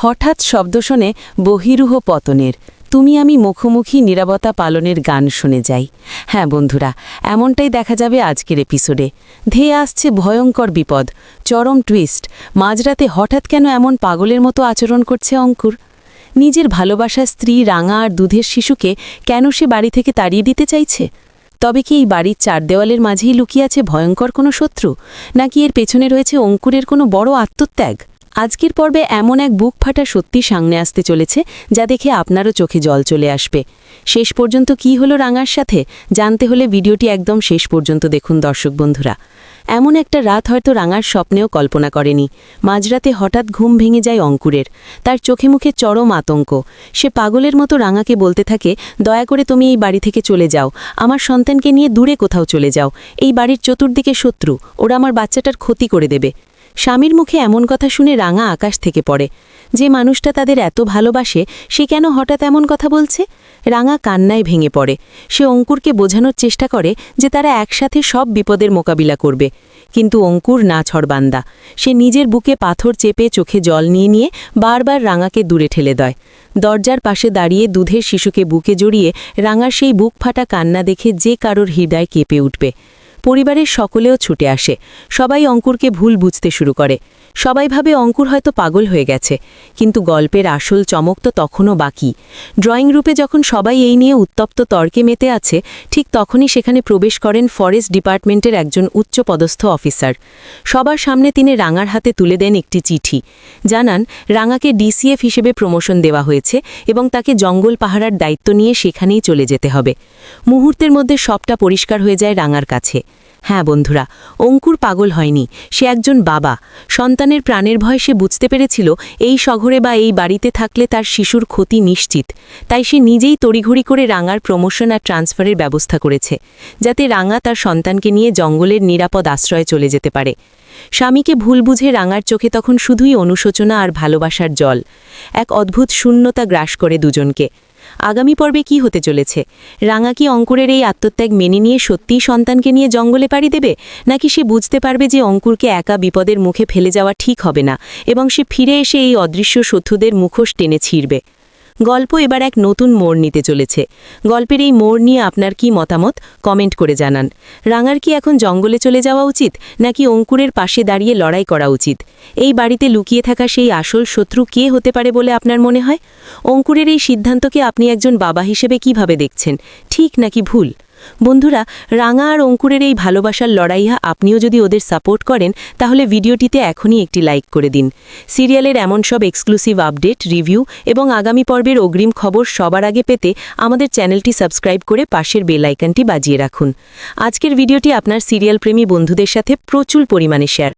হঠাৎ শব্দ শুনে বহিরুহ পতনের তুমি আমি মুখোমুখি নীরবতা পালনের গান শুনে যাই। হ্যাঁ বন্ধুরা, এমনটাই দেখা যাবে আজকের এপিসোডে। ধেয়ে আসছে ভয়ঙ্কর বিপদ, চরম টুইস্ট। মাঝরাতে হঠাৎ কেন এমন পাগলের মতো আচরণ করছে অঙ্কুর? নিজের ভালোবাসার স্ত্রী রাঙা আর দুধের শিশুকে কেন সে বাড়ি থেকে তাড়িয়ে দিতে চাইছে? তবে কি এই বাড়ির চার দেওয়ালের মাঝেই লুকিয়ে আছে ভয়ঙ্কর কোনো শত্রু, নাকি এর পেছনে রয়েছে অঙ্কুরের কোনো বড় আত্মত্যাগ? আজকের পর্বে এমন এক বুক ফাটা সত্যি সামনে আসতে চলেছে যা দেখে আপনারও চোখে জল চলে আসবে। শেষ পর্যন্ত কি হলো রাঙার সাথে জানতে হলে ভিডিওটি একদম শেষ পর্যন্ত দেখুন দর্শক বন্ধুরা। এমন একটা রাত হয়তো রাঙার স্বপ্নেও কল্পনা করেনি। মাঝরাতে হঠাৎ ঘুম ভেঙে যায় অঙ্কুরের। তার চোখে মুখে চরম আতঙ্ক। সে পাগলের মতো রাঙাকে বলতে থাকে, দয়া করে তুমি এই বাড়ি থেকে চলে যাও, আমার সন্তানকে নিয়ে দূরে কোথাও চলে যাও। এই বাড়ির চতুর্দিকে শত্রু, ওরা আমার বাচ্চাটার ক্ষতি করে দেবে। স্বামীর মুখে এমন কথা শুনে রাঙা আকাশ থেকে পড়ে। যে মানুষটা তাদের এত ভালোবাসে সে কেন হঠাৎ এমন কথা বলছে? রাঙা কান্নায় ভেঙে পড়ে। সে অঙ্কুরকে বোঝানোর চেষ্টা করে যে তারা একসাথে সব বিপদের মোকাবিলা করবে। কিন্তু অঙ্কুর না ছড়বান্দা। সে নিজের বুকে পাথর চেপে চোখে জল নিয়ে নিয়ে বারবার রাঙাকে দূরে ঠেলে দেয়। দরজার পাশে দাঁড়িয়ে দুধের শিশুকে বুকে জড়িয়ে রাঙার সেই বুক ফাটা কান্না দেখে যে কারোর হৃদয় কেঁপে উঠবে। পরিবারের সকলেও ছুটে আসে। সবাই অঙ্কুরকে ভুল বুঝতে শুরু করে। সবাই ভাবে অঙ্কুর হয়তো পাগল হয়ে গেছে। কিন্তু গল্পের আসল চমক তো তখনও বাকি। ড্রয়িং রুমে যখন সবাই এই নিয়ে উত্তপ্ত তর্কে মেতে আছে, ঠিক তখনই সেখানে প্রবেশ করেন ফরেস্ট ডিপার্টমেন্টের একজন উচ্চপদস্থ অফিসার। সবার সামনে তিনি রাঙার হাতে তুলে দেন একটি চিঠি। জানান রাঙাকে ডিসিএফ হিসেবে প্রমোশন দেওয়া হয়েছে এবং তাকে জঙ্গল পাহারার দায়িত্ব নিয়ে সেখানেই চলে যেতে হবে। মুহূর্তের মধ্যে সবটা পরিষ্কার হয়ে যায় রাঙার কাছে। হ্যাঁ বন্ধুরা, অঙ্কুর পাগল হয়নি। সে একজন বাবা। সন্তানের প্রাণের ভয় সে বুঝতে পেরেছিল এই শহরে বা এই বাড়িতে থাকলে তার শিশুর ক্ষতি নিশ্চিত। তাই সে নিজেই তড়িঘড়ি করে রাঙার প্রমোশন আর ট্রান্সফারের ব্যবস্থা করেছে, যাতে রাঙা তার সন্তানকে নিয়ে জঙ্গলের নিরাপদ আশ্রয়ে চলে যেতে পারে। স্বামীকে ভুল বুঝে রাঙার চোখে তখন শুধুই অনুশোচনা আর ভালোবাসার জল। এক অদ্ভুত শূন্যতা গ্রাস করে দুজনকে। আগামী পর্বে কি হতে চলেছে? রাঙা কি অঙ্কুরের এই আত্মত্যাগ মেনে নিয়ে সত্যিই সন্তানকে নিয়ে জঙ্গলে পাড়ি দেবে, নাকি সে বুঝতে পারবে যে অঙ্কুরকে একা বিপদের মুখে ফেলে যাওয়া ঠিক হবে না এবং সে ফিরে এসে এই অদৃশ্য শত্রুদের মুখোশ টেনে ছিঁড়বে? গল্প এবার এক নতুন মোড় নিতে চলেছে। গল্পের এই মোড় নিয়ে আপনার কি মতামত কমেন্ট করে জানান। রাঙার কি এখন জঙ্গলে চলে যাওয়া উচিত, নাকি অঙ্কুরের পাশে দাঁড়িয়ে লড়াই করা উচিত? এই বাড়িতে লুকিয়ে থাকা সেই আসল শত্রু কে হতে পারে বলে আপনার মনে হয়? অঙ্কুরের এই সিদ্ধান্তকে আপনি একজন বাবা হিসেবে কিভাবে দেখছেন, ঠিক নাকি ভুল? বন্ধুরা, রাঙা আর অঙ্কুরের এই ভালোবাসার লড়াইয়া আপনিও যদি ওদের সাপোর্ট করেন তাহলে ভিডিওটিতে এখনই একটি লাইক করে দিন। সিরিয়ালের এমন সব এক্সক্লুসিভ আপডেট, রিভিউ এবং আগামী পর্বের অগ্রিম খবর সবার আগে পেতে আমাদের চ্যানেলটি সাবস্ক্রাইব করে পাশের বেল আইকনটি বাজিয়ে রাখুন। আজকের ভিডিওটি আপনার সিরিয়াল প্রেমী বন্ধুদের সাথে প্রচুর পরিমাণে শেয়ার